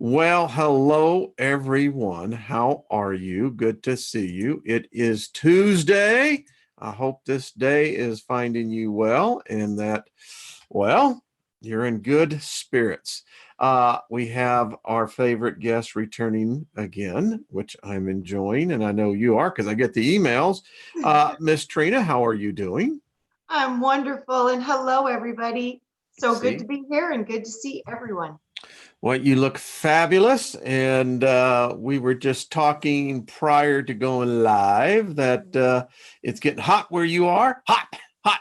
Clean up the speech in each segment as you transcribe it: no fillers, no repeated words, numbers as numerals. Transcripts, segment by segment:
Well, hello everyone. How are you? Good to see you. It is Tuesday. I hope this day is finding you well and that, well, you're in good spirits. We have our favorite guest returning again, which I'm enjoying, and I know you are because I get the emails. Miss Trina, how are you doing? I'm wonderful. And hello, everybody. So good to See? be here and good to see everyone. Well, you look fabulous. And we were just talking prior to going live that it's getting hot where you are. Hot, hot.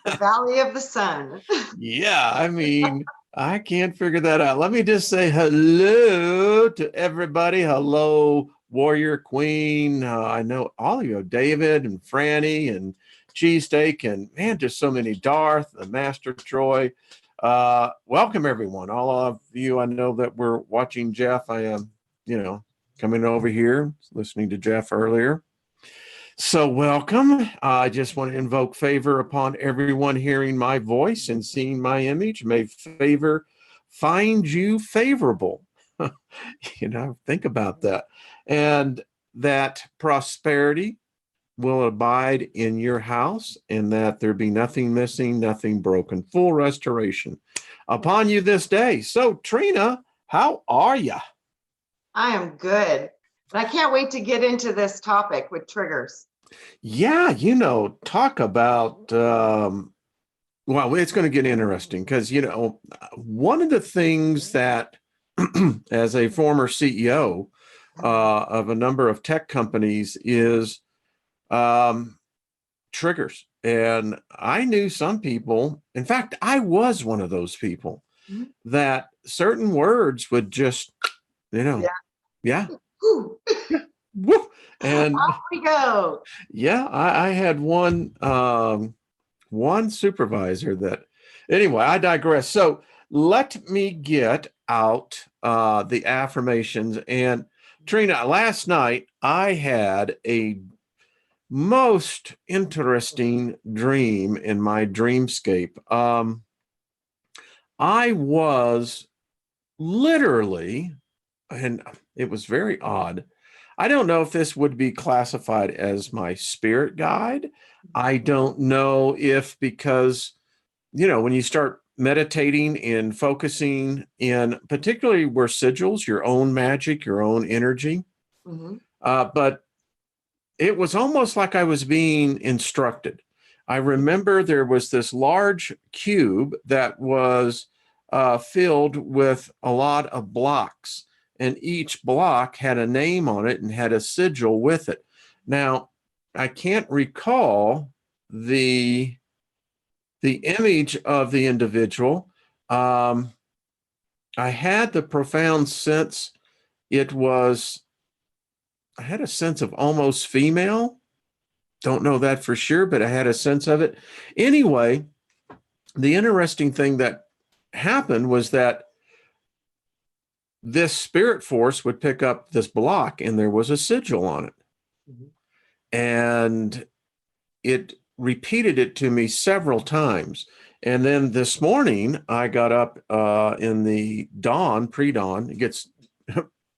The Valley of the Sun. Yeah, I mean, I can't figure that out. Let me just say hello to everybody. Hello, Warrior Queen. I know all of you, David and Franny and Cheesesteak, and man, just so many. Darth, the Master Troy. Welcome, everyone. All of you, I know that we're watching Jeff. I am, coming over here, listening to Jeff earlier. So, welcome. I just want to invoke favor upon everyone hearing my voice and seeing my image. May favor find you favorable. Think about that. And that prosperity will abide in your house, and that there be nothing missing, nothing broken, full restoration upon you this day. So, Trina, how are you? I am good. And I can't wait to get into this topic with triggers. Yeah, talk about, well, it's going to get interesting because, one of the things that, as a former CEO of a number of tech companies, is triggers. And I knew some people, in fact, I was one of those people that certain words would just, Yeah. yeah, Whew. yeah, whoop. And Off we go. yeah, I had one supervisor that, anyway, I digress. So let me get out the affirmations. And Trina, last night I had a most interesting dream in my dreamscape. I was literally, and it was very odd. I don't know if this would be classified as my spirit guide. I don't know if, because, when you start meditating and focusing in particularly where sigils, your own magic, your own energy. Mm-hmm. But it was almost like I was being instructed. I remember there was this large cube that was filled with a lot of blocks, and each block had a name on it and had a sigil with it. Now, I can't recall the image of the individual. I had the profound sense it was, I had a sense of almost female. Don't know that for sure, but I had a sense of it. Anyway, the interesting thing that happened was that this spirit force would pick up this block and there was a sigil on it. Mm-hmm. And it repeated it to me several times. And then this morning, I got up in the dawn, pre-dawn. It gets,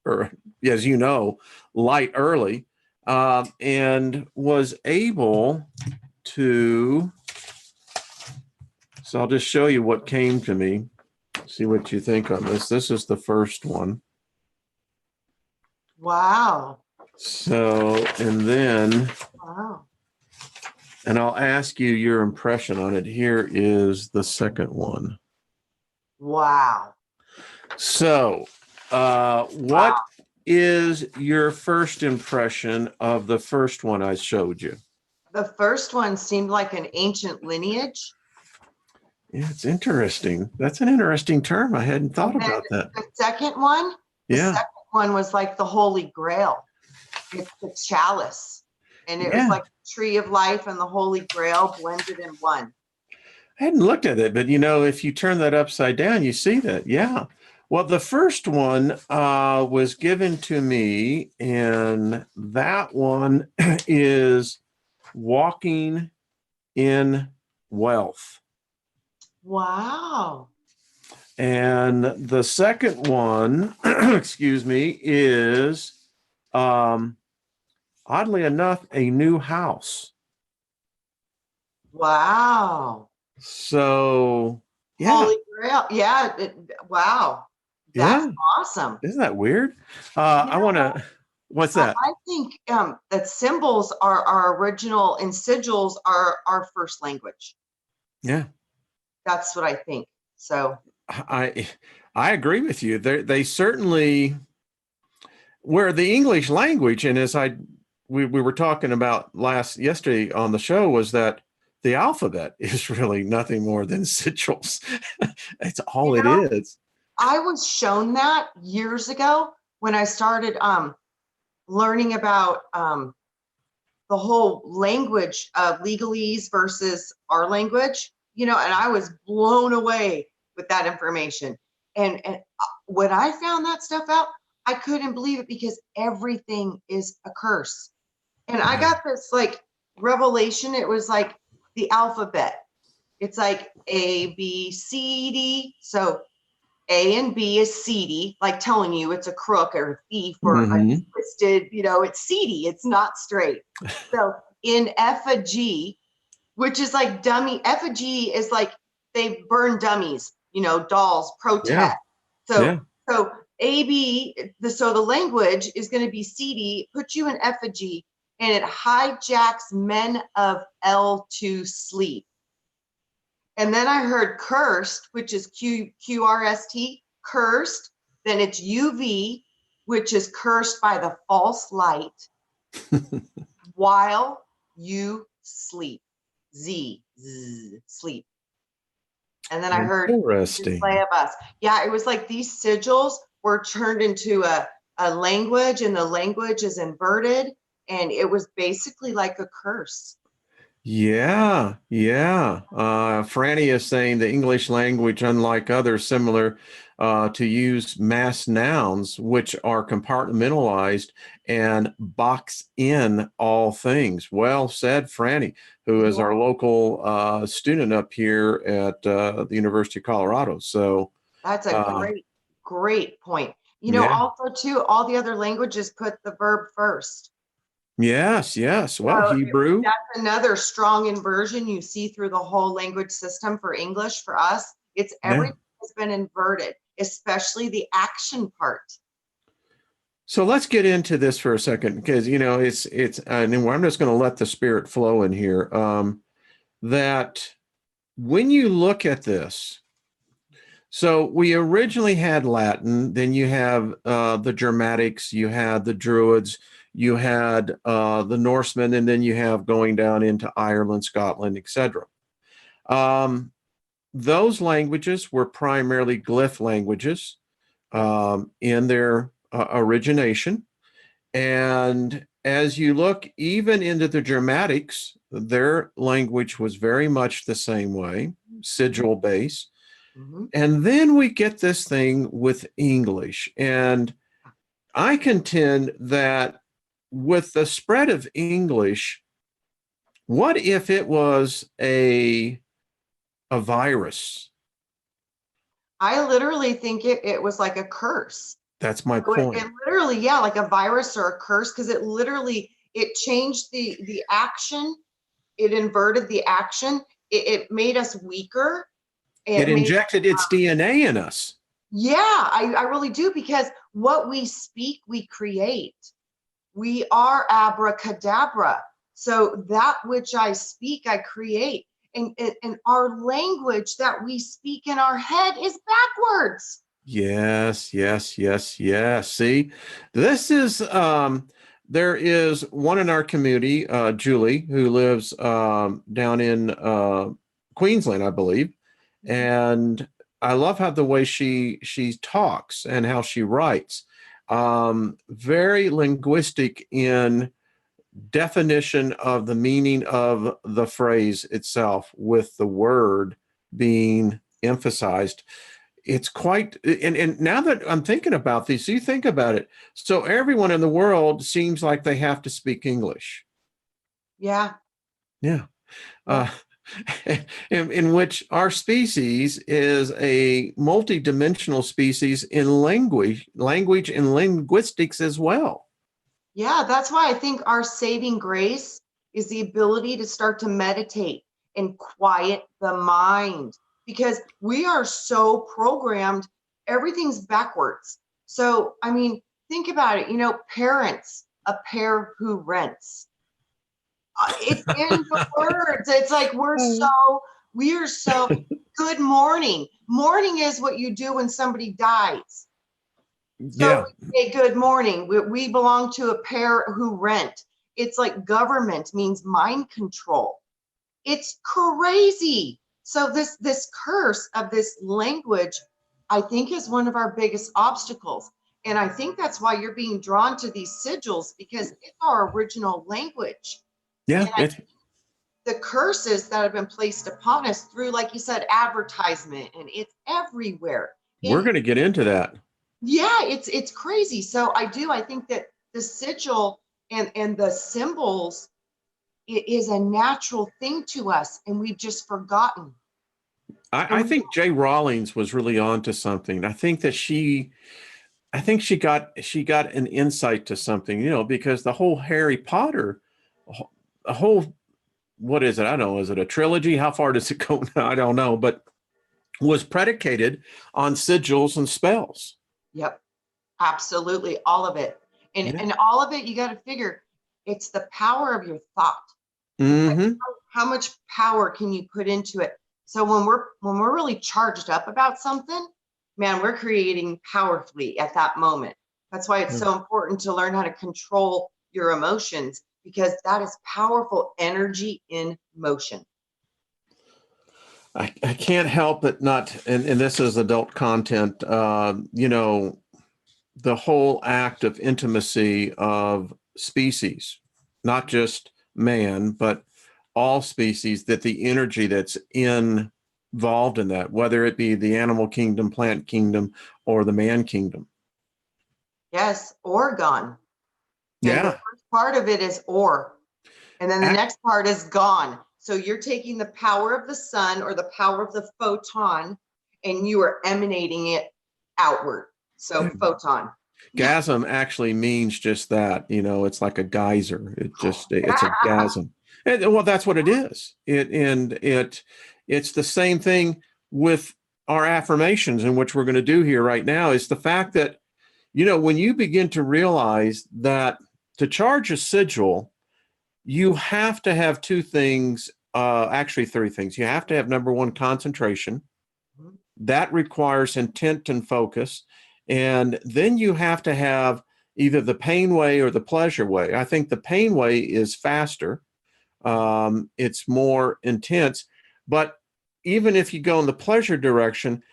or as you know, light early, and was able to. So I'll just show you what came to me. See what you think on this. This is the first one. Wow. So, and then. Wow. And I'll ask you your impression on it. Here is the second one. Wow. So, what is your first impression of the first one I showed you? The first one seemed like an ancient lineage. Yeah, it's interesting. That's an interesting term. I hadn't thought about that. The second one, was like the Holy Grail. It's the chalice. And it was like the tree of life and the Holy Grail blended in one. I hadn't looked at it, but if you turn that upside down, you see that. Yeah. Well, the first one was given to me, and that one is walking in wealth. Wow. And the second one, excuse me, is oddly enough, a new house. Wow. So, yeah. Holy Grail. Yeah. Wow. That's Yeah. awesome. Isn't that weird? You I know want what? to, what's that? I think that symbols are our original and sigils are our first language. Yeah. That's what I think. So I I agree with you. They certainly where the English language, and as we were talking about yesterday on the show, was that the alphabet is really nothing more than sigils. It's you all it know, is. I was shown that years ago when I started learning about the whole language of legalese versus our language, and I was blown away with that information. And when I found that stuff out, I couldn't believe it because everything is a curse. And I Yeah. got this like revelation. It was like the alphabet. It's like A, B, C, D. So A and B is seedy, like telling you it's a crook or a thief or a Hmm. twisted, it's seedy, it's not straight. So in effigy, which is like dummy, effigy is like they burn dummies, dolls, Yeah. protest. Yeah. So AB, so the language is going to be seedy, put you in effigy, and it hijacks men of L to sleep. And then I heard cursed, which is QRST, cursed. Then it's UV, which is cursed by the false light while you sleep. Sleep. And then I heard display Interesting. of us. Yeah, it was like these sigils were turned into a language, and the language is inverted. And it was basically like a curse. Yeah, yeah. Franny is saying the English language, unlike others similar to use mass nouns, which are compartmentalized and box in all things. Well said, Franny, who is Yeah. our local student up here at the University of Colorado. So, That's a uh, great point. yeah, Also too, all the other languages put the verb first. yes, yes. Well, So Hebrew, that's another strong inversion you see through the whole language system for English for us. It's yeah. everything has been inverted, especially the action part. So let's get into this for a second because it's and I'm just going to let the spirit flow in here. That when you look at this, so we originally had Latin, then you have the Germanics, you had the Druids, you had the Norsemen, and then you have going down into Ireland, Scotland, etc. Um, those languages were primarily glyph languages in their origination. And as you look even into the Germanics, their language was very much the same way, sigil based. Mm-hmm. And then we get this thing with English. And I contend that with the spread of English, what if it was a virus? I literally think it was like a curse. That's my It point. literally, yeah, like a virus or a curse, because it changed the action. It inverted the action. It made us weaker. It It made injected its DNA in us. Yeah, I really do, because what we speak, we create. We are abracadabra. So that which I speak, I create. And our language that we speak in our head is backwards. Yes, yes, yes, yes. See, this is there is one in our community, Julie, who lives down in Queensland, I believe. And I love how the way she talks and how she writes. Very linguistic in definition of the meaning of the phrase itself, with the word being emphasized. It's quite, and now that I'm thinking about this, you think about it. So everyone in the world seems like they have to speak English. Yeah, Yeah. Uh, yeah. in which our species is a multidimensional species in language and linguistics as well. Yeah, that's why I think our saving grace is the ability to start to meditate and quiet the mind, because we are so programmed, everything's backwards. So, I mean, think about it, parents, a pair who rents. It's in the words. It's like we are so good morning. Morning is what you do when somebody dies. So Yeah, we say good morning. We belong to a pair who rent. It's like government means mind control. It's crazy. So this curse of this language, I think, is one of our biggest obstacles. And I think that's why you're being drawn to these sigils, because it's our original language. yeah. And the curses that have been placed upon us through, like you said, advertisement, and it's everywhere. We're going to get into that. Yeah, it's crazy. So I think that the sigil and the symbols is a natural thing to us, and we've just forgotten. I think Jay Rawlings was really onto something. I think she got an insight to something, because the whole Harry Potter, a whole, what is it? I don't know. Is it a trilogy? How far does it go? I don't know, but was predicated on sigils and spells. Yep, absolutely, all of it, and Yeah. and all of it. You got to figure, it's the power of your thought. Like, Mm-hmm. how much power can you put into it? So when we're really charged up about something, man, we're creating powerfully at that moment. That's why it's so important to learn how to control your emotions, because that is powerful energy in motion. I can't help but not, and this is adult content, the whole act of intimacy of species, not just man, but all species, that the energy that's involved in that, whether it be the animal kingdom, plant kingdom, or the man kingdom. Yes, orgone. And the Yeah. first part of it is or, and then the Ac- next part is gone. So you're taking the power of the sun or the power of the photon, and you are emanating it outward. So photon. Gasm actually means just that. It's like a geyser. It's a gasm. And well, that's what it is. It's the same thing with our affirmations, in which we're going to do here right now, is the fact that, when you begin to realize that to charge a sigil, you have to have two things, actually three things. You have to have, number one, concentration. That requires intent and focus. And then you have to have either the pain way or the pleasure way. I think the pain way is faster. It's more intense. But even if you go in the pleasure direction,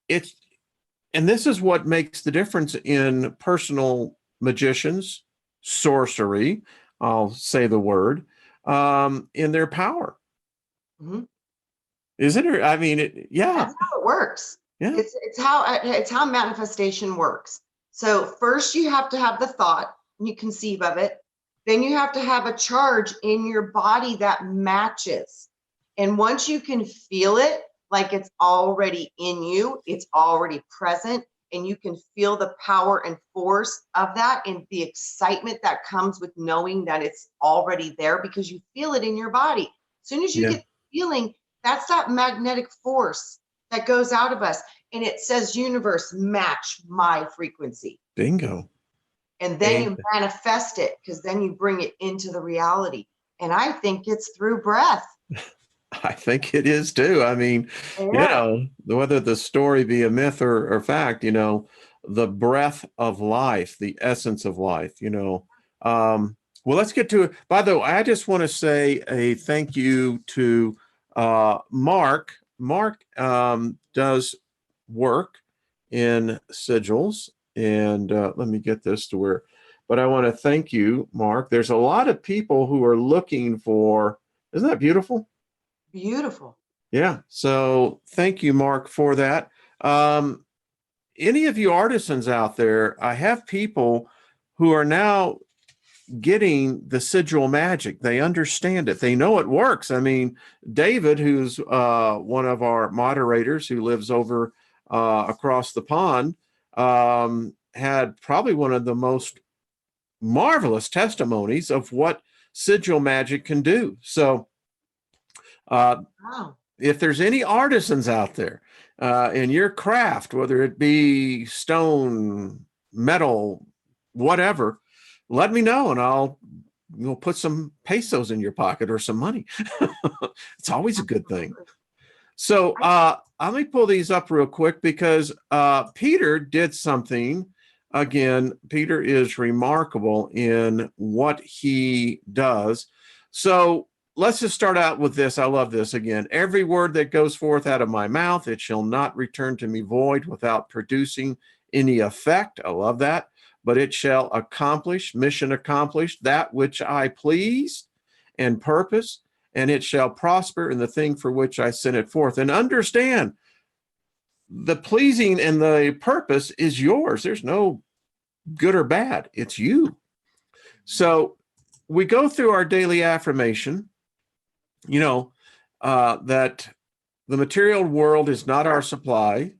and this is what makes the difference in personal magicians, sorcery, I'll say the word, in their power. Mm-hmm. Isn't it? I mean, yeah. That's how it works. Yeah. It's how manifestation works. So first you have to have the thought and you conceive of it. Then you have to have a charge in your body that matches. And once you can feel it, like it's already in you, it's already present, and you can feel the power and force of that and the excitement that comes with knowing that it's already there, because you feel it in your body. As soon as you Yeah. get the feeling, that's that magnetic force that goes out of us. And it says, universe, match my frequency. Bingo. And then you manifest it, because then you bring it into the reality. And I think it's through breath. I think it is too. I mean, Yeah. whether the story be a myth or fact, the breath of life, the essence of life. Well, let's get to it. By the way, I just want to say a thank you to Mark. Mark does work in sigils. And let me get this to where, but I want to thank you, Mark. There's a lot of people who are looking for, isn't that beautiful? Beautiful. Yeah. So thank you, Mark, for that. Any of you artisans out there, I have people who are now getting the sigil magic. They understand it. They know it works. I mean, David, who's one of our moderators who lives over across the pond, had probably one of the most marvelous testimonies of what sigil magic can do. So Wow. if there's any artisans out there in your craft, whether it be stone, metal, whatever, let me know and I'll put some pesos in your pocket or some money. It's always a good thing. So let me pull these up real quick because Peter did something. Again, Peter is remarkable in what he does. So let's just start out with this. I love this again. Every word that goes forth out of my mouth, it shall not return to me void without producing any effect. I love that. But it shall accomplish, mission accomplished, that which I please and purpose, and it shall prosper in the thing for which I sent it forth. And understand, the pleasing and the purpose is yours. There's no good or bad. It's you. So we go through our daily affirmation, that the material world is not our supply.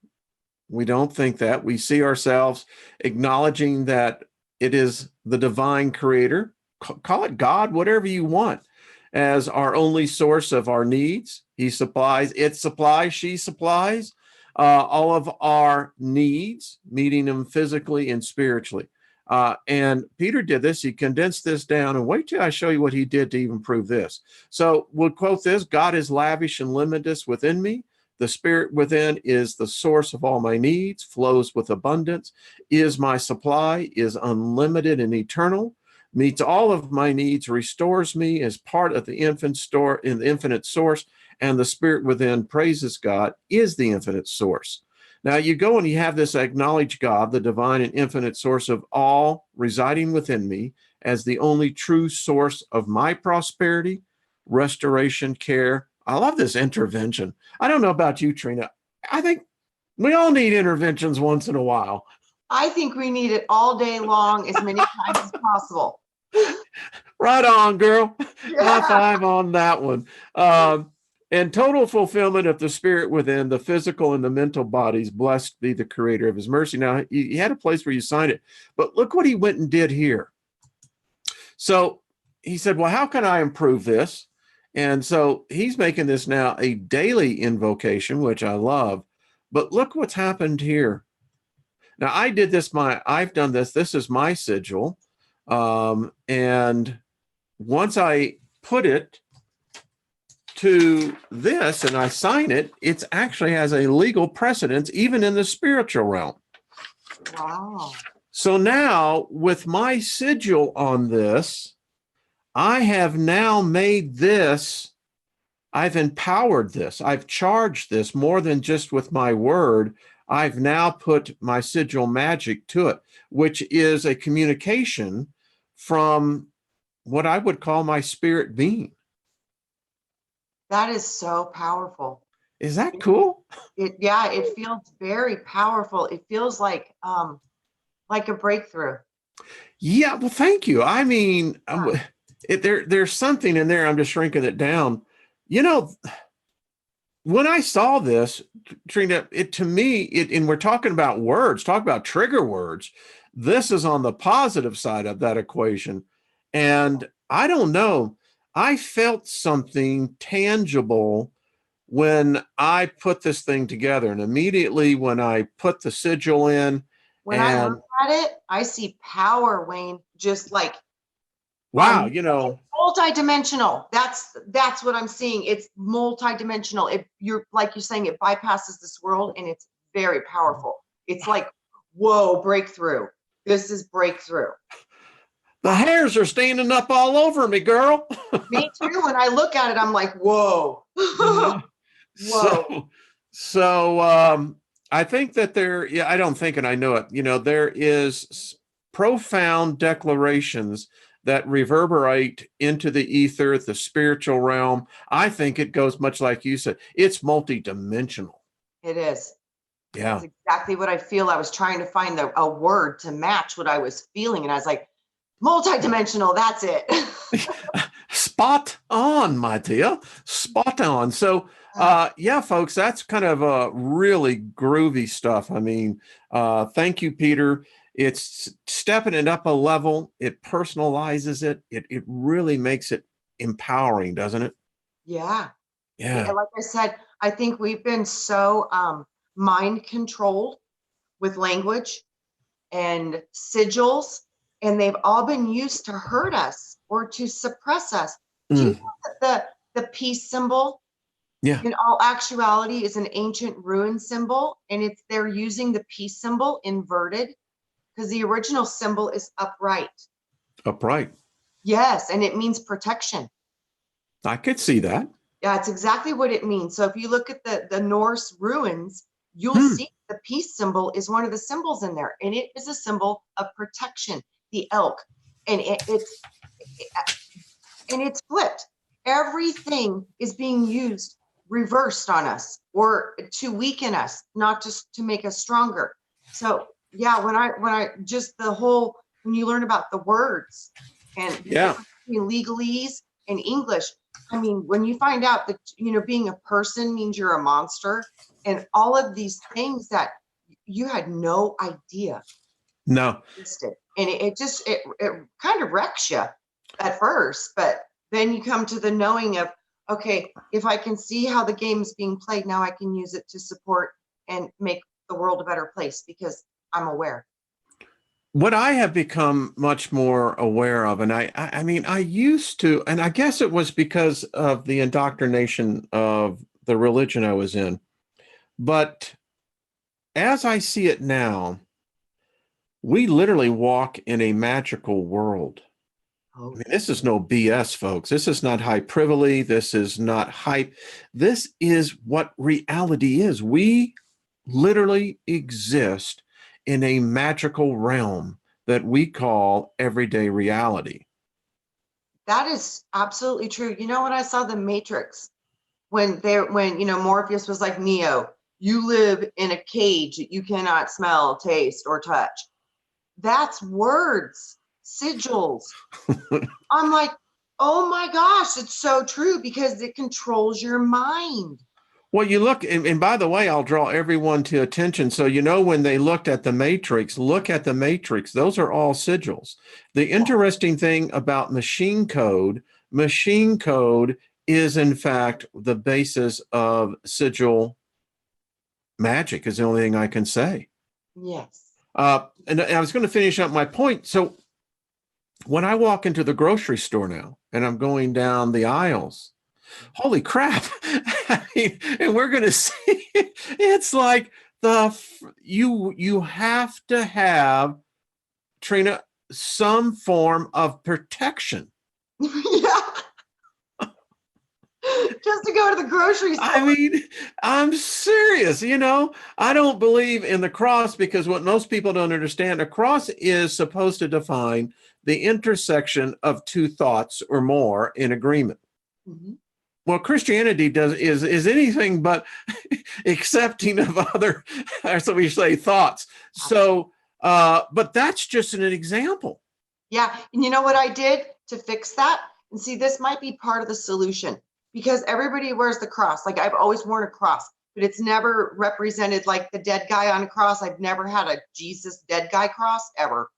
We don't think that. We see ourselves acknowledging that it is the divine creator, call it God, whatever you want, as our only source of our needs. He supplies, it supplies, she supplies all of our needs, meeting them physically and spiritually. And Peter did this. He condensed this down, and wait till I show you what he did to even prove this. So we'll quote this: God is lavish and limitless within me. The spirit within is the source of all my needs, flows with abundance, is my supply, is unlimited and eternal, meets all of my needs, restores me as part of the infinite source, and the spirit within praises God, is the infinite source. Now you go and you have this acknowledge God, the divine and infinite source of all, residing within me as the only true source of my prosperity, restoration, care. I love this intervention. I don't know about you, Trina. I think we all need interventions once in a while. I think we need it all day long, as many times as possible. Right on, girl. Yeah. High five on that one. And total fulfillment of the spirit within, the physical and the mental bodies, blessed be the creator of his mercy. Now, he had a place where you signed it, but look what he went and did here. So he said, well, how can I improve this? And so he's making this now a daily invocation, which I love. But look what's happened here. Now, I've done this. This is my sigil. And once I put it to this and I sign it, it actually has a legal precedence, even in the spiritual realm. Wow. So now with my sigil on this, I have now made this, I've empowered this, I've charged this more than just with my word. I've now put my sigil magic to it, which is a communication from what I would call my spirit being. That is so powerful. Is that cool? It feels very powerful. It feels like a breakthrough. Yeah, well, thank you. I mean, there's something in there. I'm just shrinking it down. When I saw this, Trina, and we're talking about words, talk about trigger words. This is on the positive side of that equation. And I don't know, I felt something tangible when I put this thing together. And immediately when I put the sigil in, when I look at it, I see power, Wayne, just like, wow, multidimensional. That's what I'm seeing. It's multidimensional. You're saying, it bypasses this world, and it's very powerful. It's like, whoa, breakthrough. This is breakthrough. The hairs are standing up all over me, girl. Me too. When I look at it, I'm like, whoa. Whoa. So I think that I don't think, and I know it, there is profound declarations that reverberate into the ether, the spiritual realm. I think it goes much like you said. It's multidimensional. It is. Yeah. That's exactly what I feel. I was trying to find a word to match what I was feeling. And I was like, Multidimensional, that's it. Spot on, my dear. Spot on. So, yeah, folks, that's kind of really groovy stuff. I mean, thank you, Peter. It's stepping it up a level. It personalizes it. It really makes it empowering, doesn't it? Yeah. Yeah. Like I said, I think we've been so mind controlled with language and sigils, and they've all been used to hurt us or to suppress us. Do you Mm. know that the peace symbol Yeah. in all actuality is an ancient rune symbol, and they're using the peace symbol inverted because the original symbol is upright. Upright. Yes, and it means protection. I could see that. Yeah, it's exactly what it means. So if you look at the Norse ruins, you'll Hmm. see the peace symbol is one of the symbols in there, and it is a symbol of protection, the elk. And it's flipped. Everything is being used reversed on us or to weaken us, not just to make us stronger. So yeah, when I just when you learn about the words and the Yeah. difference between legalese and English, I mean, when you find out that being a person means you're a monster and all of these things that you had no idea No. existed. And it kind of wrecks you at first, but then you come to the knowing of, okay, if I can see how the game is being played, now I can use it to support and make the world a better place because I'm aware. What I have become much more aware of, and I mean, I used to, and I guess it was because of the indoctrination of the religion I was in, but as I see it now, we literally walk in a magical world. I Oh, mean, this is no BS, folks. This is not hyperbole. This is not hype. This is what reality is. We literally exist in a magical realm that we call everyday reality. that is absolutely true. You know, when I saw the Matrix, when Morpheus was like, Neo, you live in a cage that you cannot smell, taste, or touch. That's words, sigils. I'm like, oh my gosh, it's so true because it controls your mind. Well, you look, and by the way, I'll draw everyone to attention. So, when they looked at the Matrix, look at the Matrix. Those are all sigils. The interesting thing about machine code is, in fact, the basis of sigil magic, is the only thing I can say. Yes. And I was going to finish up my point. So, when I walk into the grocery store now and I'm going down the aisles, holy crap. I mean, and we're going to see, it's like you have to have, Trina, some form of protection. Yeah. Just to go to the grocery store. I mean, I'm serious. I don't believe in the cross because what most people don't understand, a cross is supposed to define the intersection of two thoughts or more in agreement. Mm-hmm. Well, Christianity is anything but accepting of other, or so we say, thoughts. So, but that's just an example. Yeah. And you know what I did to fix that? And see, this might be part of the solution because everybody wears the cross. Like I've always worn a cross, but it's never represented like the dead guy on a cross. I've never had a Jesus dead guy cross ever.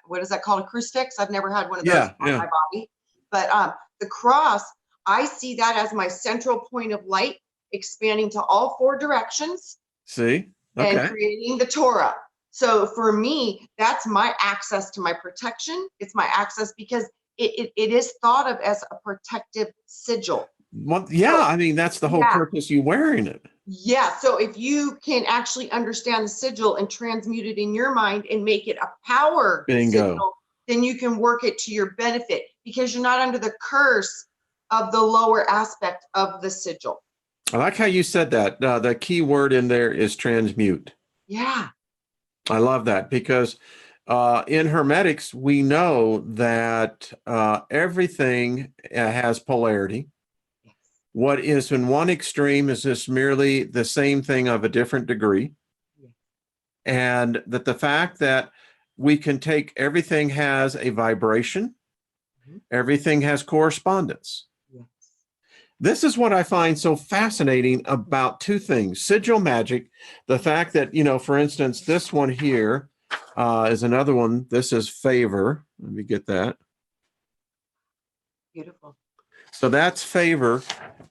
What is that called? A crucifix? I've never had one of those on my body. But the cross, I see that as my central point of light expanding to all four directions. See? Okay. And creating the Torah. So for me, that's my access to my protection. It's my access because it is thought of as a protective sigil. Well, yeah, so, I mean, that's the whole purpose you wearing it. Yeah. So if you can actually understand the sigil and transmute it in your mind and make it a power sigil, then you can work it to your benefit because you're not under the curse of the lower aspect of the sigil. I like how you said that. The key word in there is transmute. Yeah. I love that because in Hermetics, we know that everything has polarity. Yes. What is in one extreme is just merely the same thing of a different degree. Yes. And that the fact that we can take everything has a vibration, everything has correspondence. Yes. This is what I find so fascinating about two things: sigil magic, the fact that, for instance, this one here is another one. This is favor. Let me get that. Beautiful. So that's favor.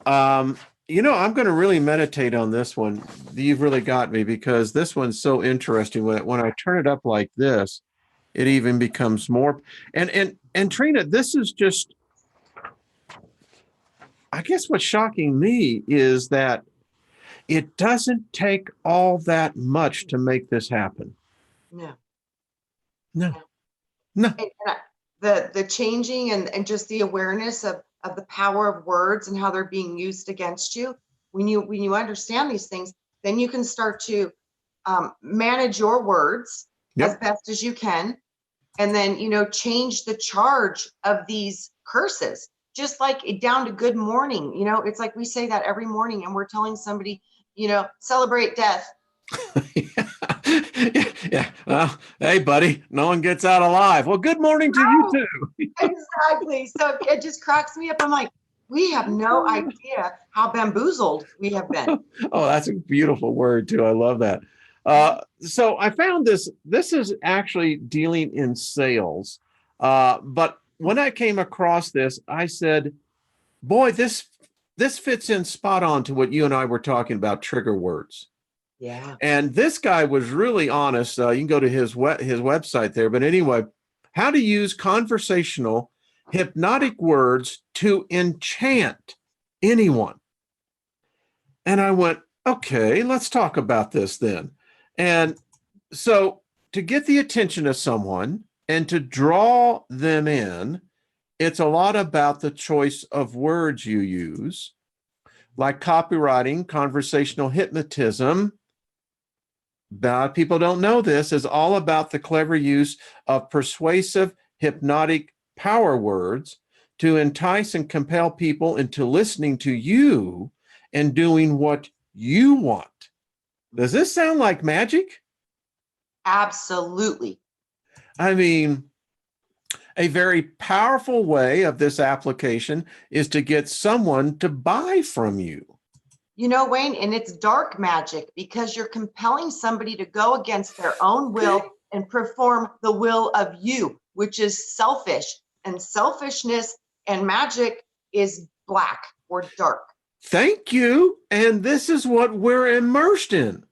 I'm going to really meditate on this one. You've really got me, because this one's so interesting. When I turn it up like this, it even becomes more. And Trina, this is just, I guess what's shocking me is that it doesn't take all that much to make this happen. No. No. No. The changing and just the awareness of the power of words and how they're being used against you. When you understand these things, then you can start to manage your words as best as you can, and then change the charge of these curses. Just like down to good morning, it's like we say that every morning, and we're telling somebody, celebrate death. Yeah. Well, hey, buddy, no one gets out alive. Well, good morning to you too. Exactly. So it just cracks me up. I'm like, we have no idea how bamboozled we have been. Oh, that's a beautiful word too. I love that. So I found this. This is actually dealing in sales. But when I came across this, I said, boy, this fits in spot on to what you and I were talking about, trigger words. Yeah. And this guy was really honest. You can go to his website there. But anyway, how to use conversational hypnotic words to enchant anyone. And I went, okay, let's talk about this then. And so to get the attention of someone and to draw them in, it's a lot about the choice of words you use, like copywriting, conversational hypnotism. People don't know this, is all about the clever use of persuasive hypnotic power words to entice and compel people into listening to you and doing what you want. Does this sound like magic? Absolutely. I mean, a very powerful way of this application is to get someone to buy from you. Wayne, and it's dark magic, because you're compelling somebody to go against their own will and perform the will of you, which is selfish. And selfishness and magic is black or dark. Thank you. And this is what we're immersed in.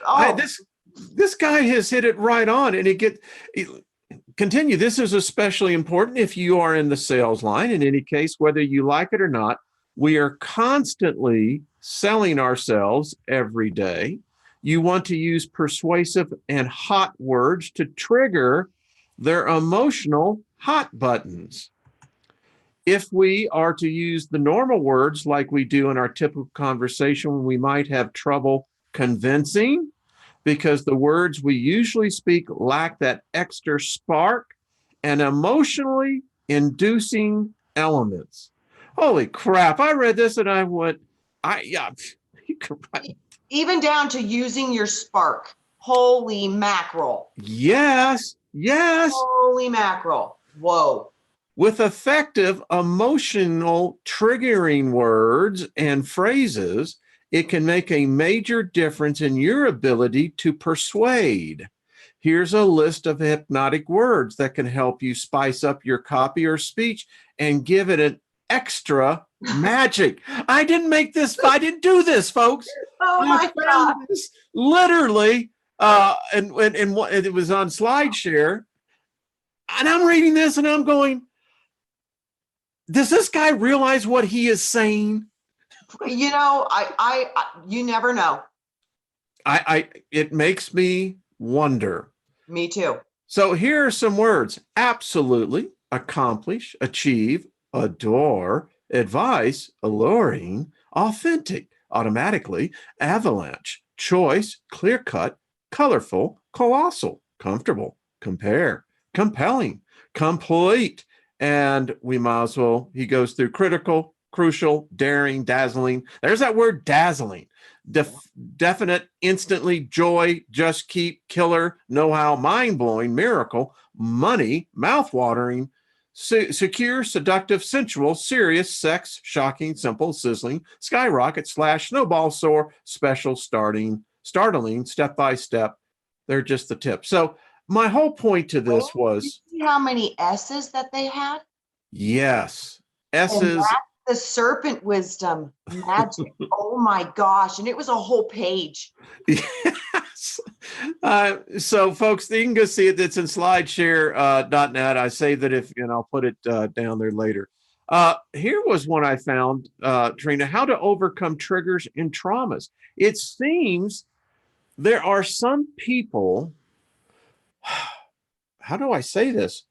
Oh, This guy has hit it right on. And continue. This is especially important if you are in the sales line. In any case, whether you like it or not, we are constantly selling ourselves every day. You want to use persuasive and hot words to trigger their emotional hot buttons. If we are to use the normal words like we do in our typical conversation, we might have trouble convincing, because the words we usually speak lack that extra spark and emotionally inducing elements. Holy crap. I read this and I went, even down to using your spark. Holy mackerel. Yes. Holy mackerel. Whoa. With effective emotional triggering words and phrases, it can make a major difference in your ability to persuade. Here's a list of hypnotic words that can help you spice up your copy or speech and give it an extra magic. I didn't do this, folks. Oh my God. This literally, and it was on SlideShare, and I'm reading this and I'm going, does this guy realize what he is saying? You never know. It makes me wonder. Me too. So here are some words: absolutely, accomplish, achieve, adore, advice, alluring, authentic, automatically, avalanche, choice, clear cut, colorful, colossal, comfortable, compare, compelling, complete. And we might as well, he goes through critical, crucial, daring, dazzling. There's that word dazzling. Definite, instantly, joy, just keep, killer, know-how, mind-blowing, miracle, money, mouth-watering, secure, seductive, sensual, serious, sex, shocking, simple, sizzling, skyrocket, slash, snowball, soar, special, startling, step by step. They're just the tip. So my whole point to this was, you see how many S's that they had? yes, And S's. that's the serpent wisdom magic. Oh my gosh. And it was a whole page. Yes. So folks, you can go see it. It's in slideshare.net. I say that and I'll put it down there later. Here was one I found, Trina, how to overcome triggers and traumas. It seems there are some people, how do I say this?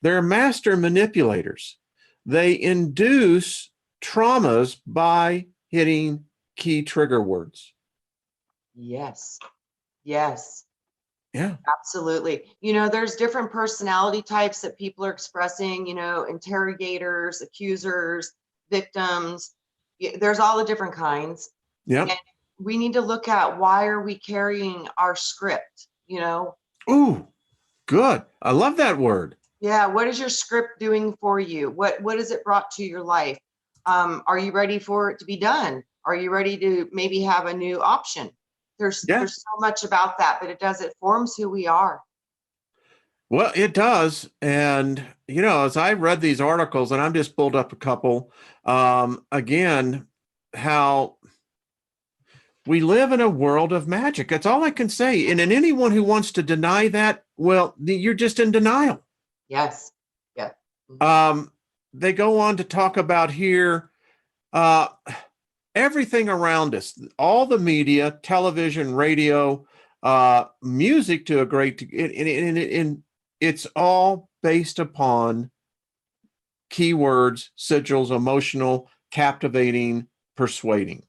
They're master manipulators. They induce traumas by hitting key trigger words. Yes. Yes. Yeah. Absolutely. There's different personality types that people are expressing, interrogators, accusers, victims. There's all the different kinds. Yeah. And we need to look at why are we carrying our script, Ooh, good. I love that word. Yeah, what is your script doing for you? What has it brought to your life? Are you ready for it to be done? Are you ready to maybe have a new option? There's so much about that, but it forms who we are. Well, it does. And, as I read these articles, and I'm just pulled up a couple, again, how we live in a world of magic. That's all I can say. And anyone who wants to deny that, well, you're just in denial. Yes. Yeah. They go on to talk about here everything around us, all the media, television, radio, music to a great, and it's all based upon keywords, sigils, emotional, captivating, persuading.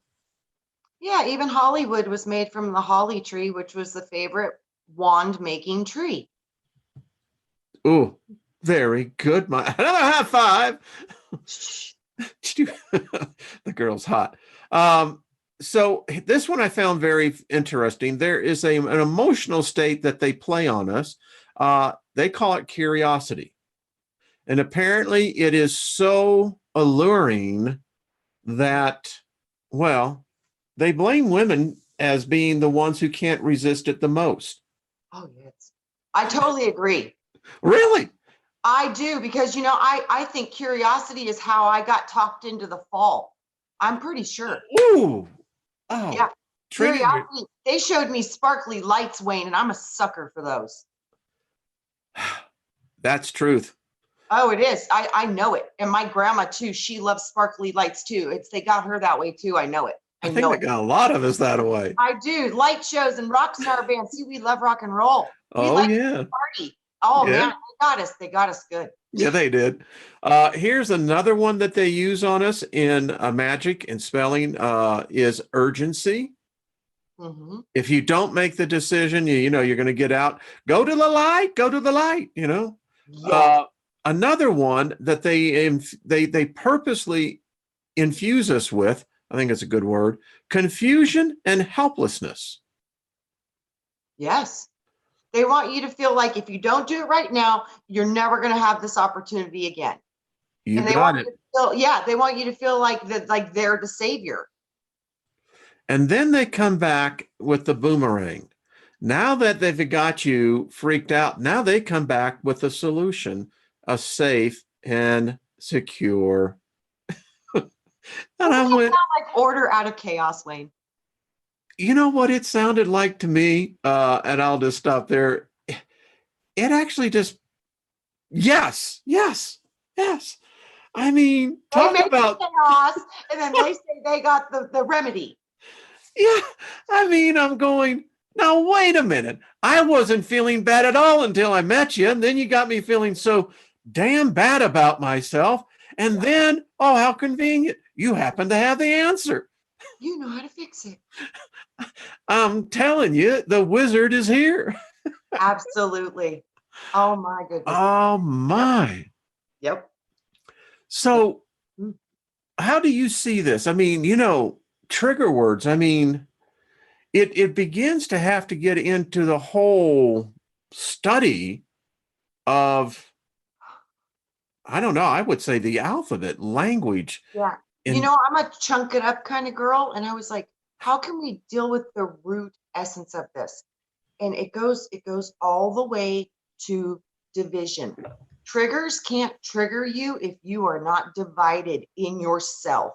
Yeah, even Hollywood was made from the holly tree, which was the favorite wand making tree. Oh, very good. Another high five. The girl's hot. So this one I found very interesting. There is an emotional state that they play on us. They call it curiosity. And apparently it is so alluring that, well, they blame women as being the ones who can't resist it the most. Oh, yes. I totally agree. Really? I do, because, I think curiosity is how I got talked into the fall. I'm pretty sure. Ooh. Oh, yeah. Trina, Curiosity. They showed me sparkly lights, Wayne, and I'm a sucker for those. That's truth. Oh, it is. I know it. And my grandma too. She loves sparkly lights too. They got her that way too. I know it. I think they got a lot of us that way. I do. Light shows and rock star bands. See, we love rock and roll. We Oh, like yeah. party. Oh, Yeah. man, they got us. They got us good. Yeah, they did. Here's another one that they use on us in magic and spelling is urgency. Mm-hmm. If you don't make the decision, you're going to get out. Go to the light. Go to the light. Yes. Another one that they purposely infuse us with, I think it's a good word, confusion and helplessness. Yes. They want you to feel like if you don't do it right now, you're never going to have this opportunity again. You got it. They want you to feel like they're the savior. And then they come back with the boomerang. Now that they've got you freaked out, now they come back with a solution, a safe and secure. And I went, like order out of chaos, Wayne. You know what it sounded like to me? And I'll just stop there. It actually just, yes. I mean, talk about chaos, and then they say they got the remedy. Yeah, I mean, I'm going, now, wait a minute. I wasn't feeling bad at all until I met you. And then you got me feeling so damn bad about myself. And then, oh, how convenient. You happen to have the answer. You know how to fix it. I'm telling you, the wizard is here. Absolutely. Oh, my goodness. Oh, my. Yep. So how do you see this? I mean, trigger words. I mean, it begins to have to get into the whole study of, I don't know, I would say the alphabet language. Yeah. And I'm a chunk it up kind of girl. And I was like, how can we deal with the root essence of this? And it goes all the way to division. Triggers can't trigger you if you are not divided in yourself.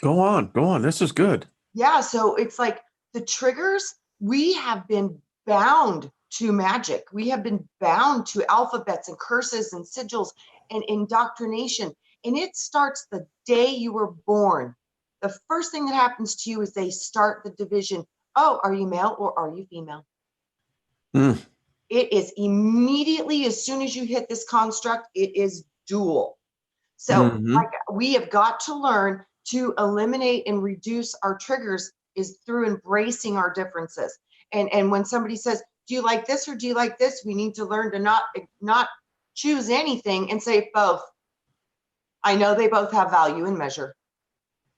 go on, go on. This is good. Yeah, so it's like the triggers, we have been bound to magic. We have been bound to alphabets and curses and sigils and indoctrination. And it starts the day you were born. The first thing that happens to you is they start the division. Oh, are you male or are you female? Mm. It is immediately, as soon as you hit this construct, it is dual. So Hmm. like we have got to learn to eliminate and reduce our triggers is through embracing our differences. And when somebody says, do you like this or do you like this? We need to learn to not choose anything and say both. I know they both have value and measure,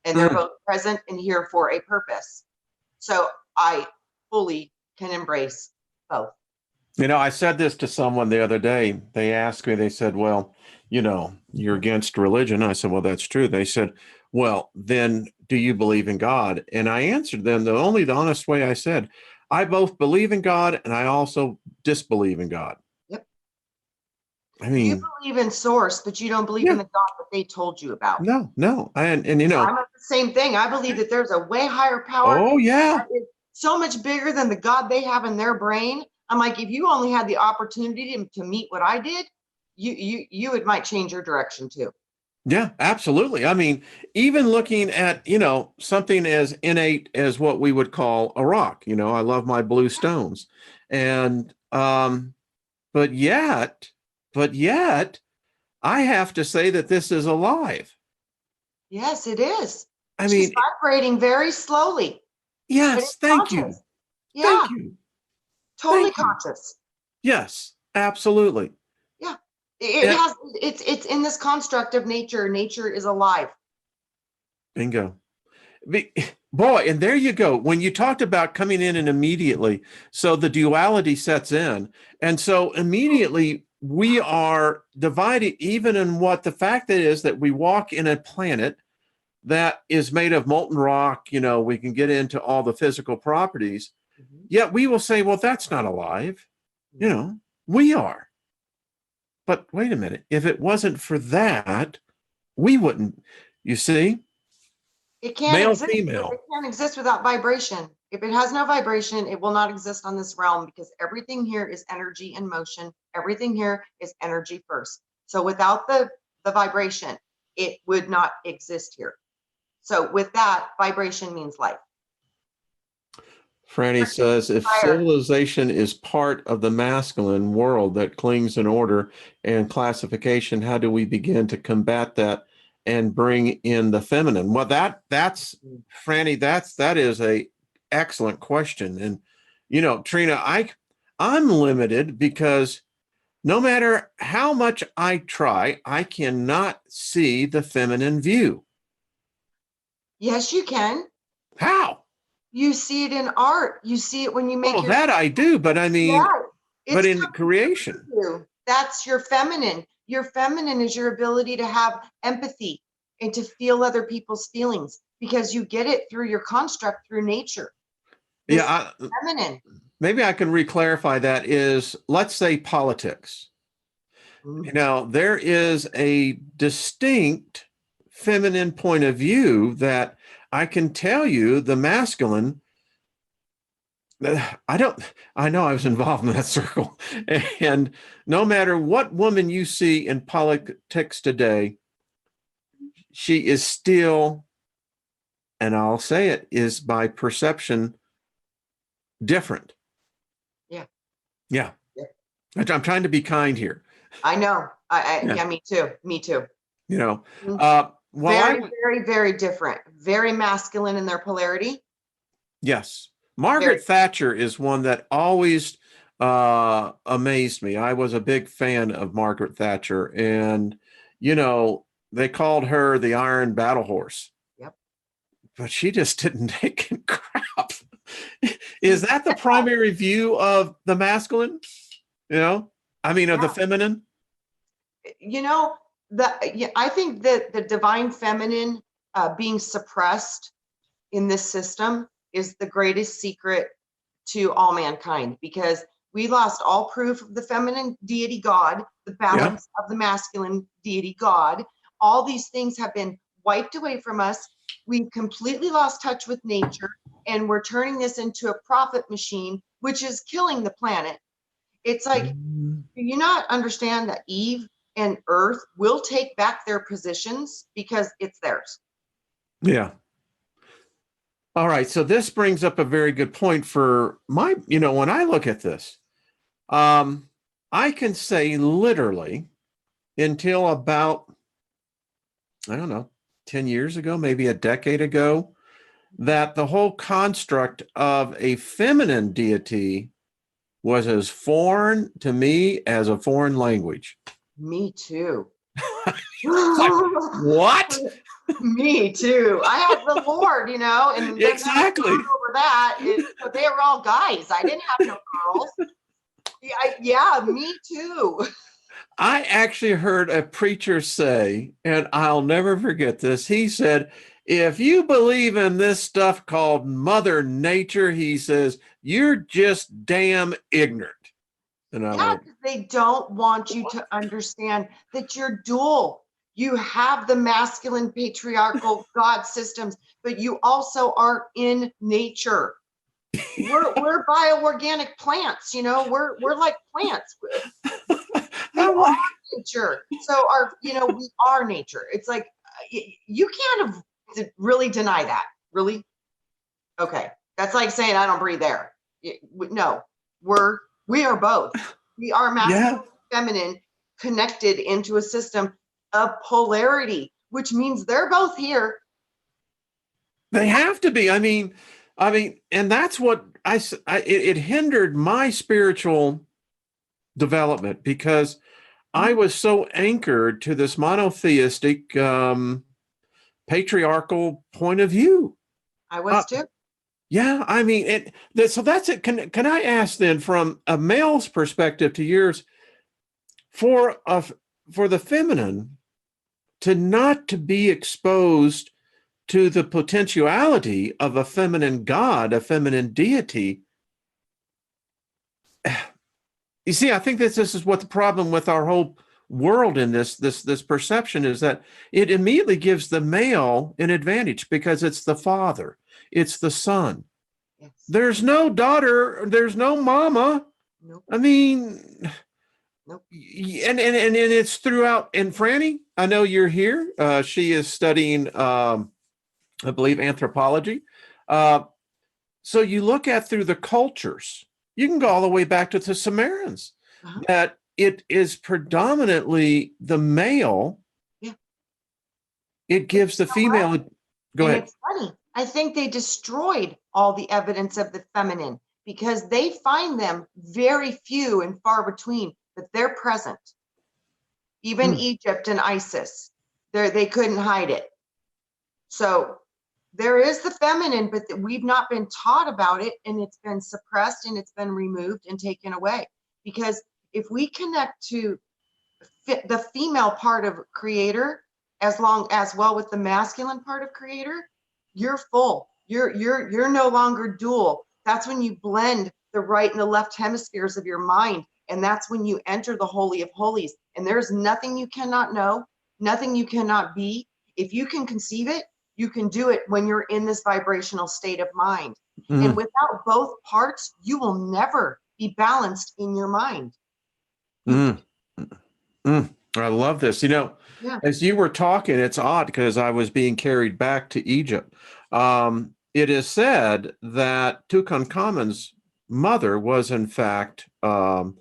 and they're Mm. both present and here for a purpose. So I fully can embrace both. I said this to someone the other day. They asked me, they said, well, you're against religion. I said, well, that's true. They said, well, then do you believe in God? And I answered them the honest way. I said, I both believe in God and I also disbelieve in God. Yep. I You mean, believe in source, but you don't believe in yeah, the God that they told you about. no, no. And I'm the same thing. I believe that there's a way higher power oh yeah, that is so much bigger than the God they have in their brain. I'm like, if you only had the opportunity to meet what I did, you might change your direction too. yeah, absolutely. I mean, even looking at, something as innate as what we would call a rock, I love my blue stones. And but yet, but yet, I have to say that this is alive. Yes, it is. I She's mean, vibrating very slowly, but yes, it's thank you. conscious. Yeah, Thank you. totally Thank you. conscious. Yes, absolutely. Yeah. It And has it's in this construct of nature. Nature is alive. bingo. Boy, and there you go. When you talked about coming in and immediately, so the duality sets in. And so immediately we are divided, even in what the fact that is that we walk in a planet that is made of molten rock. We can get into all the physical properties, Mhm. yet we will say, well, that's not alive. You Mhm. know, we are. But wait a minute. If it wasn't for that, we wouldn't. You see, It can't male, exist. It female. can't exist without vibration. If it has no vibration, it will not exist on this realm because everything here is energy and motion. Everything here is energy first. So without the vibration, it would not exist here. So with that, vibration means life. Franny says, if Fire. civilization is part of the masculine world that clings in order and classification, how do we begin to combat that and bring in the feminine? Well, that's Franny, that is a excellent question. And Trina, I'm limited because no matter how much I try, I cannot see the feminine view. Yes, you can. How? You see it in art. You see it when you make Well, your, that I do, but I mean, yeah, but it's in coming through creation. you. That's your feminine. Your feminine is your ability to have empathy and to feel other people's feelings because you get it through your construct through nature. This Yeah, feminine. maybe I can reclarify that is, let's say politics. Mhm. There is a distinct feminine point of view that I can tell you the masculine. I don't, I know I was involved in that circle. And no matter what woman you see in politics today, she is still, and I'll say it, is by perception different. Yeah. Yeah. Yeah. I'm trying to be kind here. I know. Yeah. Yeah, me too. Me too. You know, Mhm. well, Very, very, very different. Very masculine in their polarity. yes, Very. Margaret Thatcher is one that always amazed me. I was a big fan of Margaret Thatcher, and you know, they called her the Iron Battle Horse. Yep. But she just didn't take a crap. Is that the primary view of the masculine? Of the feminine? I think that the divine feminine being suppressed in this system is the greatest secret to all mankind, because we lost all proof of the feminine deity God, the balance of the masculine deity God. All these things have been wiped away from us. We completely lost touch with nature, and we're turning this into a profit machine, which is killing the planet. It's like, do you not understand that Eve and Earth will take back their positions because it's theirs? Yeah. All right. So this brings up a very good point for when I look at this, I can say literally until about, I don't know, 10 years ago, maybe a decade ago, that the whole construct of a feminine deity was as foreign to me as a foreign language. Me too. Like, what? Me too. I had the Lord, and exactly over that. They were all guys. I didn't have no girls. Yeah, me too. I actually heard a preacher say, and I'll never forget this. He said, if you believe in this stuff called Mother Nature, he says, you're just damn ignorant. And I went, they don't want you to understand that you're dual. You have the masculine patriarchal God systems, but you also are in nature. We're bioorganic plants, we're like plants. We are nature. So we are nature. It's like, you can't really deny that. Really? Okay. That's like saying I don't breathe air. No, we are both. We are masculine, feminine, connected into a system of polarity, which means they're both here. They have to be. I mean, and that's what it hindered my spiritual development, because I was so anchored to this monotheistic, patriarchal point of view. I was too. Yeah, I mean, so that's it. Can I ask then, from a male's perspective to yours, for the feminine to be exposed to the potentiality of a feminine God, a feminine deity? You see, I think this is what the problem with our whole world in this perception is, that it immediately gives the male an advantage because it's the father, it's the son. Yes. There's no daughter, there's no mama. Nope. I mean, nope. And it's throughout. And Franny, I know you're here. She is studying, I believe, anthropology. So you look at through the cultures. You can go all the way back to the Sumerians, that it is predominantly the male. Yeah. It gives the female. Go ahead. It's funny. I think they destroyed all the evidence of the feminine because they find them very few and far between, but they're present. Even Egypt and ISIS, they couldn't hide it. So there is the feminine, but we've not been taught about it, and it's been suppressed and it's been removed and taken away. Because if we connect to the female part of creator, as well with the masculine part of creator, you're full. You're no longer dual. That's when you blend the right and the left hemispheres of your mind, and that's when you enter the Holy of Holies. And there's nothing you cannot know, nothing you cannot be. If you can conceive it, you can do it when you're in this vibrational state of mind. And without both parts, you will never be balanced in your mind. I love this. As you were talking, it's odd because I was being carried back to Egypt. It is said that Tutankhamun's mother was, in fact, a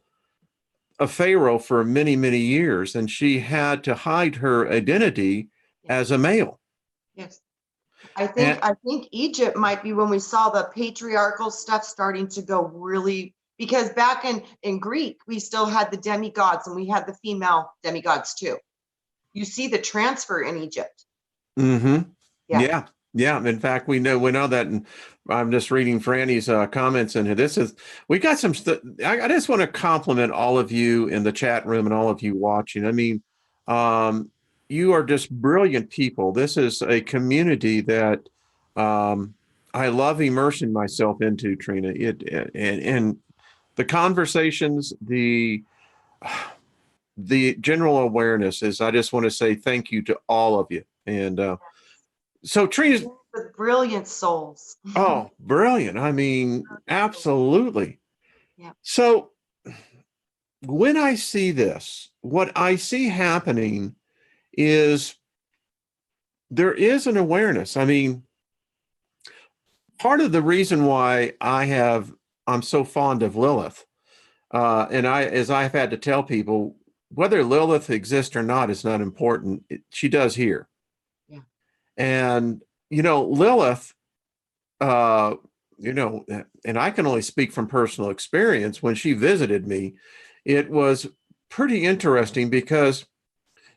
pharaoh for many, many years, and she had to hide her identity as a male. Yes. I think Egypt might be when we saw the patriarchal stuff starting to go really, because back in Greek, we still had the demigods and we had the female demigods too. You see the transfer in Egypt. Mm-hmm. Yeah. Yeah. Yeah. In fact, we know that, and I'm just reading Franny's comments, and we got some stuff. I just want to compliment all of you in the chat room and all of you watching. I mean, you are just brilliant people. This is a community that I love immersing myself into, Trina. And the conversations, the general awareness is, I just want to say thank you to all of you. And so Trina's, With brilliant souls. oh, brilliant. I mean, absolutely. Yeah. So when I see this, what I see happening is there is an awareness. I mean, part of the reason why I'm so fond of Lilith, and as I've had to tell people, whether Lilith exists or not is not important. She does here. Yeah. And, Lilith, uh, and I can only speak from personal experience. When she visited me, it was pretty interesting because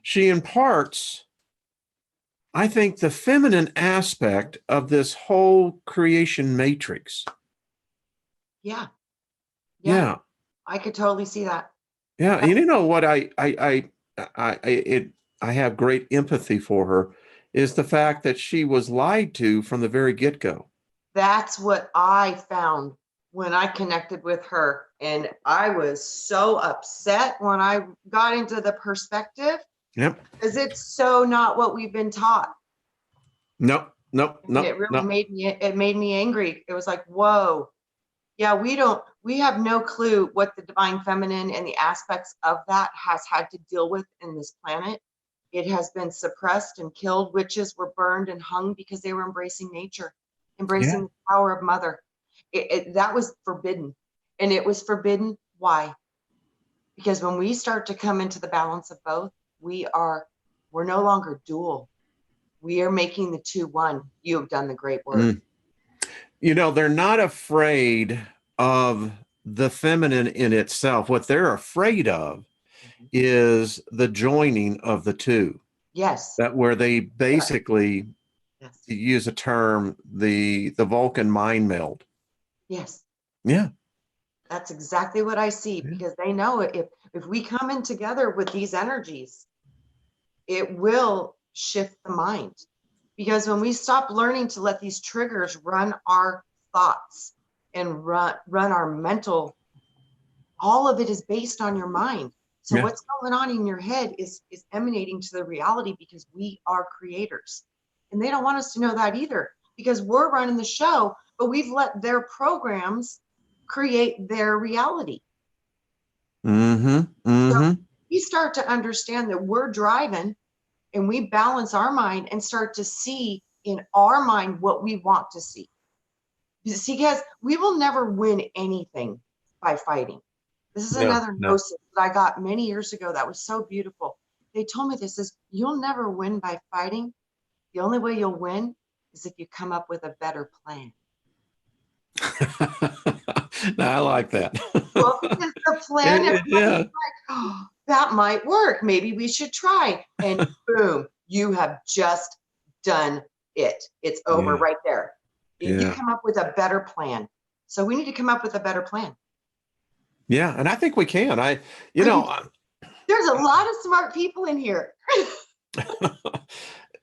she imparts, I think, the feminine aspect of this whole creation matrix. Yeah. Yeah. I could totally see that. Yeah. And you know what I have great empathy for her is the fact that she was lied to from the very get-go. That's what I found when I connected with her. And I was so upset when I got into the perspective. Yep. Because it's so not what we've been taught. Nope. And it really made me angry. It was like, whoa. Yeah, we have no clue what the divine feminine and the aspects of that has had to deal with in this planet. It has been suppressed and killed. Witches were burned and hung because they were embracing nature, embracing the power of mother. That was forbidden. And it was forbidden. Why? Because when we start to come into the balance of both, we're no longer dual. We are making the two one. You have done the great work. They're not afraid of the feminine in itself. What they're afraid of is the joining of the two. Yes. That where they basically, yes. to use a term, the Vulcan mind meld. Yes. Yeah. That's exactly what I see, because they know if we come in together with these energies, it will shift the mind. Because when we stop learning to let these triggers run our thoughts and run our mental, all of it is based on your mind. So what's going on in your head is emanating to the reality, because we are creators. And they don't want us to know that either, because we're running the show, but we've let their programs create their reality. So we start to understand that we're driving, and we balance our mind and start to see in our mind what we want to see. Because we will never win anything by fighting. This is another gnosis that I got many years ago that was so beautiful. They told me this is, you'll never win by fighting. The only way you'll win is if you come up with a better plan. I like that. Well, because the plan is like, oh, that might work. Maybe we should try. And boom, you have just done it. It's over right there. You come up with a better plan. So we need to come up with a better plan. Yeah, and I think we can. There's a lot of smart people in here.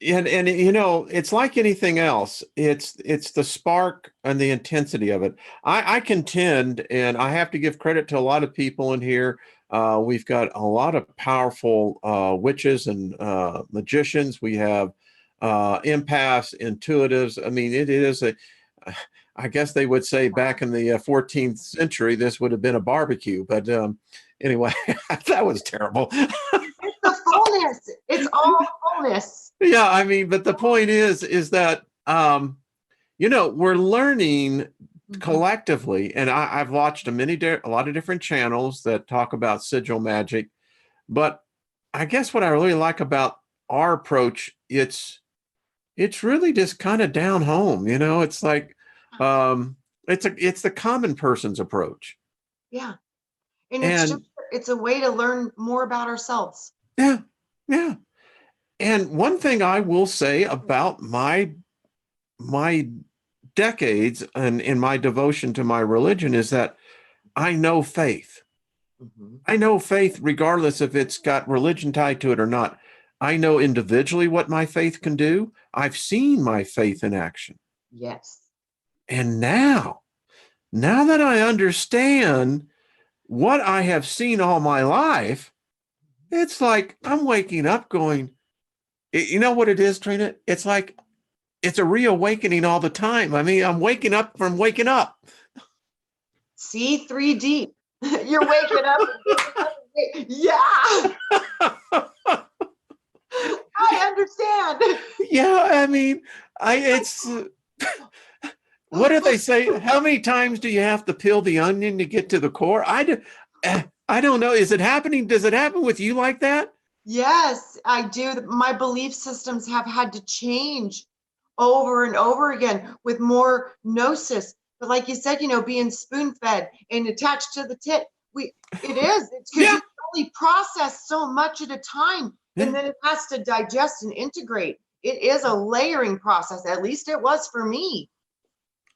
and it's like anything else. It's the spark and the intensity of it. I contend, and I have to give credit to a lot of people in here. We've got a lot of powerful witches and magicians. We have empaths, intuitives. I mean, it is I guess they would say back in the 14th century, this would have been a barbecue. But anyway, that was terrible. It's the fullness. It's all fullness. Yeah, I mean, but the point is that, we're learning collectively, and I've watched a lot of different channels that talk about sigil magic. But I guess what I really like about our approach, it's really just kind of down home. It's like, it's the common person's approach. Yeah. And it's a way to learn more about ourselves. Yeah. And one thing I will say about my decades and in my devotion to my religion is that I know faith. Mhm. I know faith, regardless if it's got religion tied to it or not. I know individually what my faith can do. I've seen my faith in action. Yes. And now that I understand what I have seen all my life, it's like I'm waking up going, you know what it is, Trina? It's like it's a reawakening all the time. I mean, I'm waking up from waking up. See, 3D. You're waking up. Yeah, I understand. Yeah, I mean, it's what do they say? How many times do you have to peel the onion to get to the core? I don't know. Is it happening? Does it happen with you like that? Yes, I do. My belief systems have had to change over and over again with more gnosis. But like you said, being spoon fed and attached to the tit, it's because Yeah, you only process so much at a time, and yeah. then it has to digest and integrate. It is a layering process. At least it was for me,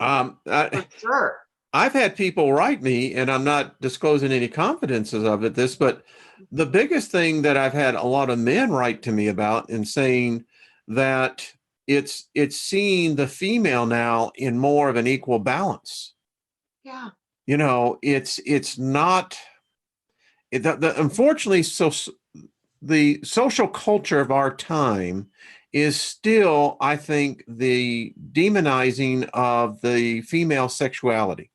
Um, for I, sure. I've had people write me, and I'm not disclosing any confidences of it. But the biggest thing that I've had a lot of men write to me about and saying that it's seeing the female now in more of an equal balance. Yeah. It's not unfortunately the social culture of our time is still, I think, the demonizing of the female sexuality.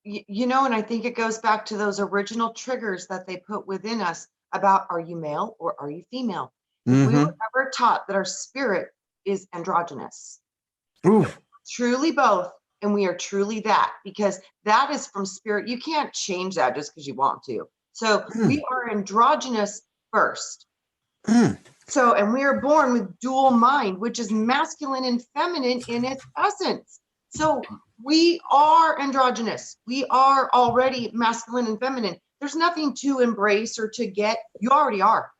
And I think it goes back to those original triggers that they put within us about, are you male or are you female? If we Mm-hmm. were ever taught that our spirit is androgynous, Ooh. truly both, and we are truly that, because that is from spirit. You can't change that just because you want to. So Mm, we are androgynous first. mm. So, and we are born with dual mind, which is masculine and feminine in its essence. So we are androgynous. We are already masculine and feminine. There's nothing to embrace or to get. You already are.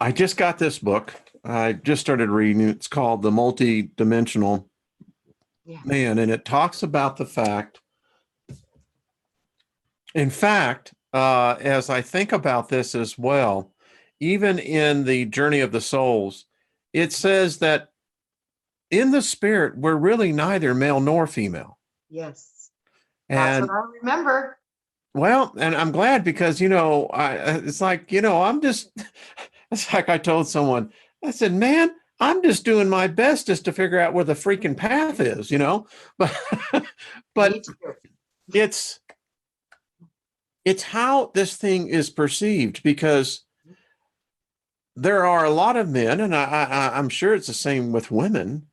I just got this book. I just started reading it. It's called The Multi-Dimensional Yeah. Man, and it talks about the fact, in fact, as I think about this as well, even in the Journey of the Souls, it says that in the spirit, we're really neither male nor female. Yes. That's what And I remember. well, and I'm glad because, it's like, I'm just, it's like I told someone, I said, man, I'm just doing my best just to figure out where the freaking path is. But, Me but too. it's, it's how this thing is perceived because there are a lot of men, and I'm sure it's the same with women,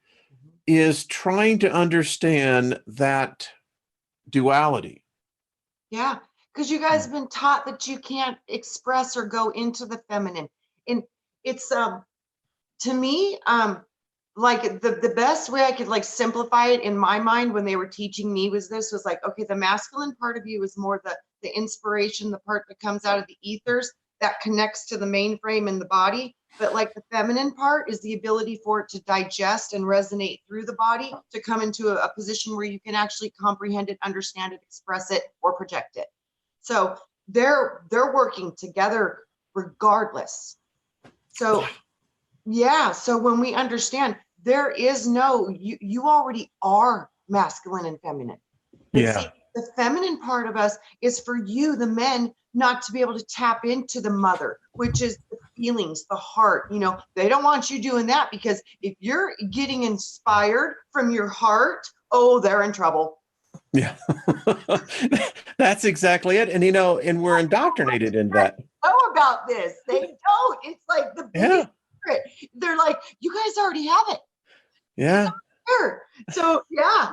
is trying to understand that duality. Yeah, because you guys have been taught that you can't express or go into the feminine. And it's to me, like the best way I could like simplify it in my mind when they were teaching me was like, okay, the masculine part of you is more the inspiration, the part that comes out of the ethers that connects to the mainframe in the body. But like the feminine part is the ability for it to digest and resonate through the body to come into a position where you can actually comprehend it, understand it, express it, or project it. So they're working together regardless. So yeah, so when we understand there is you already are masculine and feminine. But see, Yeah. the feminine part of us is for you, the men, not to be able to tap into the mother, which is the feelings, the heart. They don't want you doing that because if you're getting inspired from your heart, oh, they're in trouble. Yeah. That's exactly it. And we're indoctrinated in that. Know about this. They don't. It's like the Yeah. biggest secret. They're like, you guys already have it. It's Yeah. here. So yeah,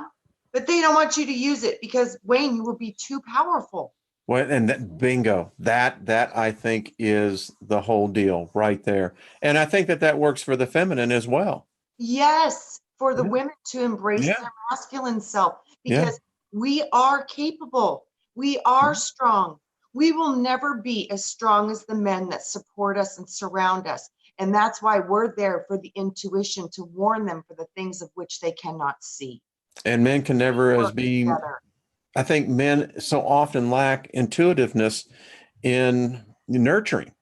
but they don't want you to use it because Wayne, you will be too powerful. Well, and bingo, that I think is the whole deal right there. And I think that works for the feminine as well. Yes, for the Yeah. women to embrace Yeah. their masculine self Yeah. because we are capable. We are strong. We will never be as strong as the men that support us and surround us. And that's why we're there for the intuition to warn them for the things of which they cannot see. And men can never, as Work being, together. I think men so often lack intuitiveness in nurturing,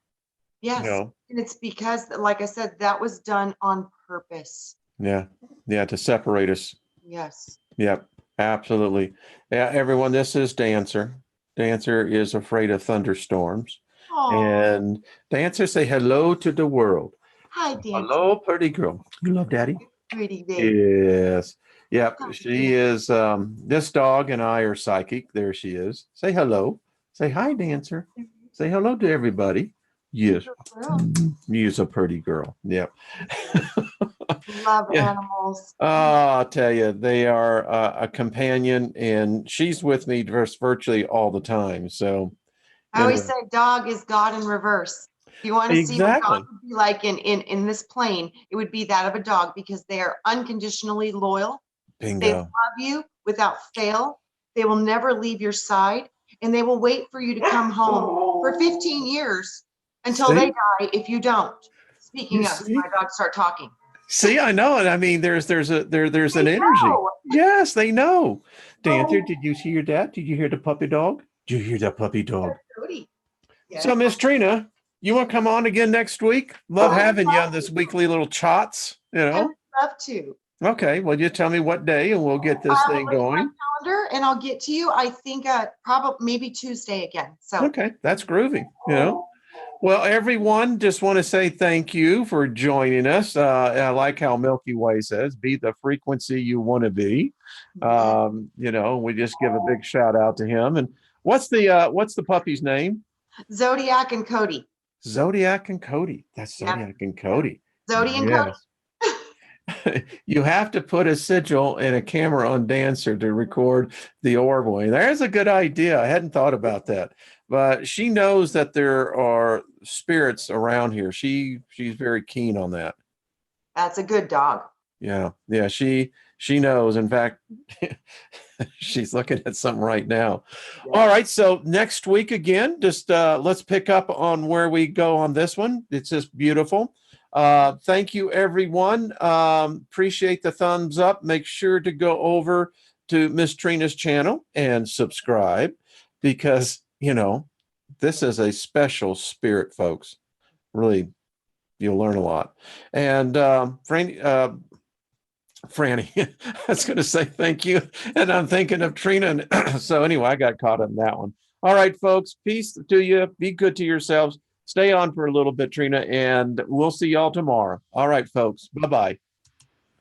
you Yes. know. And it's because, like I said, that was done on purpose. Yeah. Yeah. To separate us. Yes. Yep. Absolutely. Yeah. Everyone, this is Dancer. Dancer is afraid of thunderstorms. Oh, And Dancer, say hello to the world. hi, Dancer. Hello, pretty girl. You love daddy? Pretty baby. Yes. Yep. Hi, She is, this dog and I are psychic. There she is. Say hello. Say hi, Dancer. Say hello to everybody. Yes. girl. You's a pretty girl. Yep. Love Yeah. animals. Oh, I'll tell you, they are a companion, and she's with me virtually all the time. So, I you always know, say dog is God in reverse. If you want to see what God exactly. would be like in this plane, it would be that of a dog because they are unconditionally loyal. They Bingo. love you without fail. They will never leave your side, and they will wait for you to come home for 15 years until they See? die if you don't. You Speaking of, see? my dogs start talking. See, I know it. I mean, there's They an energy. know. Yes, they know. Dancer, did you see your dad? Did you hear the puppy dog? Did you hear that puppy dog? Cody. So, Yes. Miss Trina, you want to come on again next week? Love having you on this weekly little chots, you I would know? love to. Okay, well, you tell me what day and we'll get this I will thing look at my going. calendar and I'll get to you. I think probably maybe Tuesday again. So Okay, that's groovy, you know? Well, everyone, just want to say thank you for joining us. I like how Milky Way says, be the frequency you want to be. yeah. You know, we just give a big shout out to him. And what's the puppy's name? Zodiac and Cody. Zodiac and Cody. That's Yeah. Zodiac and Cody. Zodi and Cody. Yes. You have to put a sigil and a camera on Dancer to record the orb. There's a good idea. I hadn't thought about that. But she knows that there are spirits around here. She's very keen on that. That's a good dog. Yeah. Yeah, she knows. In fact, she's looking at something right now. All right. So next week again, just let's pick up on where we go on this one. It's just beautiful. Thank you, everyone. Appreciate the thumbs up. Make sure to go over to Miss Trina's channel and subscribe because, you know, this is a special spirit, folks. Really, you'll learn a lot. And Franny, I was going to say thank you. And I'm thinking of Trina. So anyway, I got caught in that one. All right, folks, peace to you. Be good to yourselves. Stay on for a little bit, Trina, and we'll see y'all tomorrow. All right, folks. Bye-bye.